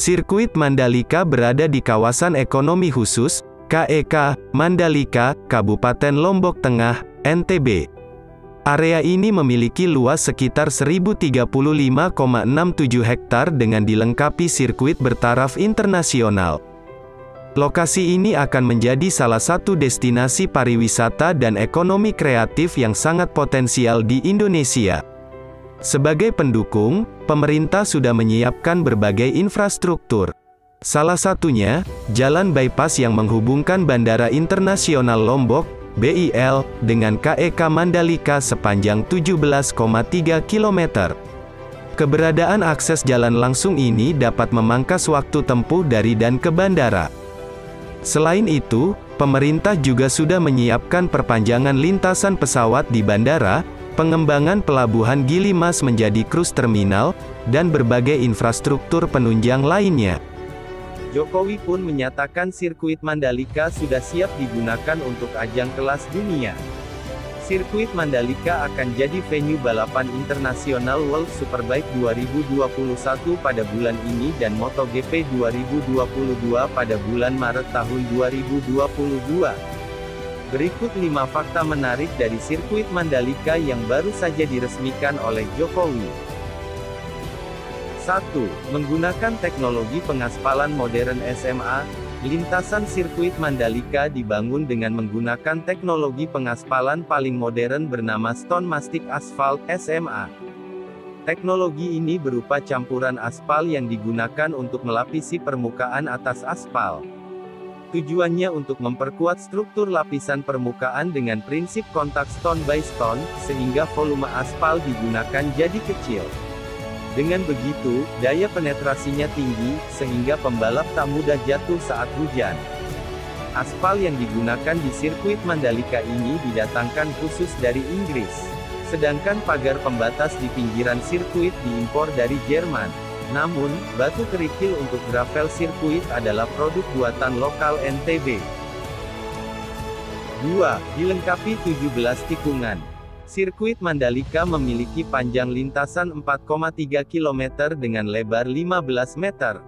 Sirkuit Mandalika berada di kawasan ekonomi khusus, KEK, Mandalika, Kabupaten Lombok Tengah, NTB. Area ini memiliki luas sekitar 1035,67 hektar dengan dilengkapi sirkuit bertaraf internasional. Lokasi ini akan menjadi salah satu destinasi pariwisata dan ekonomi kreatif yang sangat potensial di Indonesia. Sebagai pendukung, pemerintah sudah menyiapkan berbagai infrastruktur. Salah satunya, jalan bypass yang menghubungkan Bandara Internasional Lombok, BIL, dengan KEK Mandalika sepanjang 17,3 km. Keberadaan akses jalan langsung ini dapat memangkas waktu tempuh dari dan ke bandara. Selain itu, pemerintah juga sudah menyiapkan perpanjangan lintasan pesawat di bandara, pengembangan pelabuhan Gili Mas menjadi cruise terminal, dan berbagai infrastruktur penunjang lainnya. Jokowi pun menyatakan sirkuit Mandalika sudah siap digunakan untuk ajang kelas dunia. Sirkuit Mandalika akan jadi venue balapan internasional World Superbike 2021 pada bulan ini dan MotoGP 2022 pada bulan Maret tahun 2022. Berikut 5 fakta menarik dari sirkuit Mandalika yang baru saja diresmikan oleh Jokowi. 1. Menggunakan teknologi pengaspalan modern SMA, lintasan sirkuit Mandalika dibangun dengan menggunakan teknologi pengaspalan paling modern bernama Stone Mastic Asphalt SMA. Teknologi ini berupa campuran aspal yang digunakan untuk melapisi permukaan atas aspal. Tujuannya untuk memperkuat struktur lapisan permukaan dengan prinsip kontak stone by stone, sehingga volume aspal digunakan jadi kecil. Dengan begitu, daya penetrasinya tinggi, sehingga pembalap tak mudah jatuh saat hujan. Aspal yang digunakan di sirkuit Mandalika ini didatangkan khusus dari Inggris. Sedangkan pagar pembatas di pinggiran sirkuit diimpor dari Jerman. Namun, batu kerikil untuk gravel sirkuit adalah produk buatan lokal NTB. 2. Dilengkapi 17 tikungan. Sirkuit Mandalika memiliki panjang lintasan 4,3 km dengan lebar 15 meter.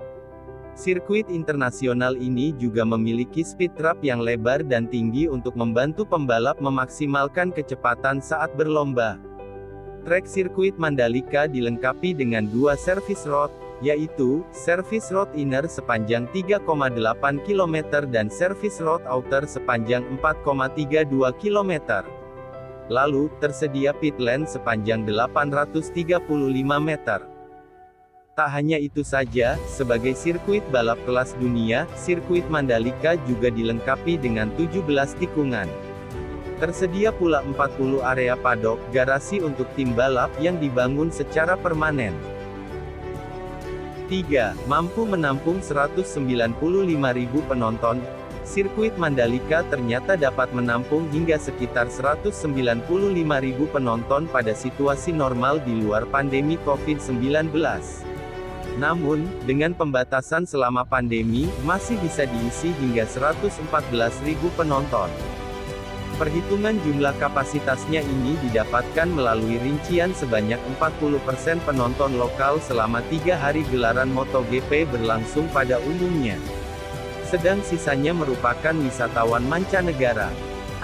Sirkuit internasional ini juga memiliki speed trap yang lebar dan tinggi untuk membantu pembalap memaksimalkan kecepatan saat berlomba. Trek sirkuit Mandalika dilengkapi dengan 2 service road, yaitu, service road inner sepanjang 3,8 km dan service road outer sepanjang 4,32 km. Lalu, tersedia pit lane sepanjang 835 meter. Tak hanya itu saja, sebagai sirkuit balap kelas dunia, sirkuit Mandalika juga dilengkapi dengan 17 tikungan. Tersedia pula 40 area paddock, garasi untuk tim balap yang dibangun secara permanen. 3. Mampu menampung 195.000 penonton. Sirkuit Mandalika ternyata dapat menampung hingga sekitar 195.000 penonton pada situasi normal di luar pandemi COVID-19. Namun, dengan pembatasan selama pandemi, masih bisa diisi hingga 114.000 penonton. Perhitungan jumlah kapasitasnya ini didapatkan melalui rincian sebanyak 40% penonton lokal selama 3 hari gelaran MotoGP berlangsung pada umumnya. Sedang sisanya merupakan wisatawan mancanegara.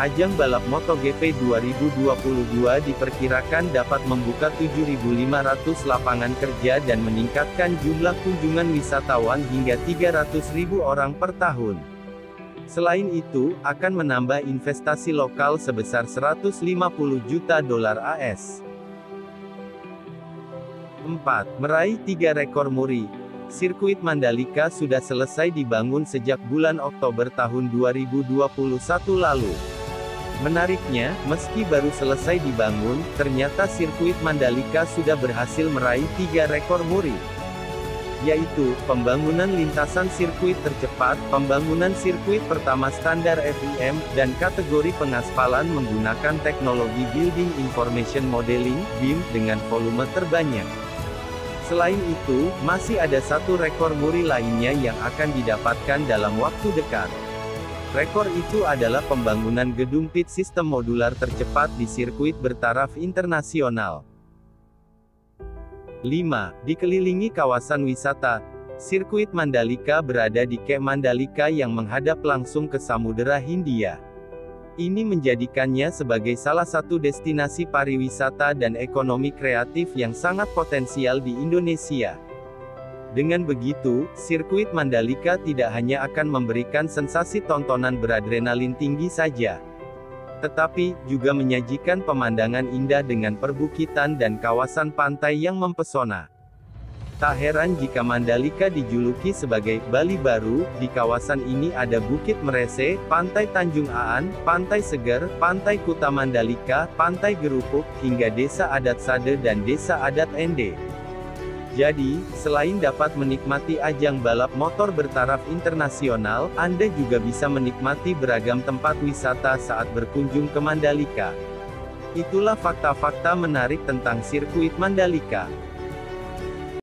Ajang balap MotoGP 2022 diperkirakan dapat membuka 7.500 lapangan kerja dan meningkatkan jumlah kunjungan wisatawan hingga 300.000 orang per tahun. Selain itu, akan menambah investasi lokal sebesar 150 juta dolar AS. 4. Meraih 3 rekor muri. Sirkuit Mandalika sudah selesai dibangun sejak bulan Oktober tahun 2021 lalu. Menariknya, meski baru selesai dibangun, ternyata sirkuit Mandalika sudah berhasil meraih 3 rekor muri. Yaitu, pembangunan lintasan sirkuit tercepat, pembangunan sirkuit pertama standar FIM, dan kategori pengaspalan menggunakan teknologi Building Information Modeling, BIM, dengan volume terbanyak. Selain itu, masih ada 1 rekor muri lainnya yang akan didapatkan dalam waktu dekat. Rekor itu adalah pembangunan gedung pit sistem modular tercepat di sirkuit bertaraf internasional. 5. Dikelilingi kawasan wisata. Sirkuit Mandalika berada di Kek Mandalika yang menghadap langsung ke Samudera Hindia. Ini menjadikannya sebagai salah satu destinasi pariwisata dan ekonomi kreatif yang sangat potensial di Indonesia. Dengan begitu, sirkuit Mandalika tidak hanya akan memberikan sensasi tontonan beradrenalin tinggi saja, tetapi juga menyajikan pemandangan indah dengan perbukitan dan kawasan pantai yang mempesona. Tak heran jika Mandalika dijuluki sebagai Bali Baru. Di kawasan ini ada Bukit Merese, Pantai Tanjung Aan, Pantai Seger, Pantai Kuta Mandalika, Pantai Gerupuk, hingga Desa Adat Sade dan Desa Adat Ende. Jadi, selain dapat menikmati ajang balap motor bertaraf internasional, Anda juga bisa menikmati beragam tempat wisata saat berkunjung ke Mandalika. Itulah fakta-fakta menarik tentang sirkuit Mandalika.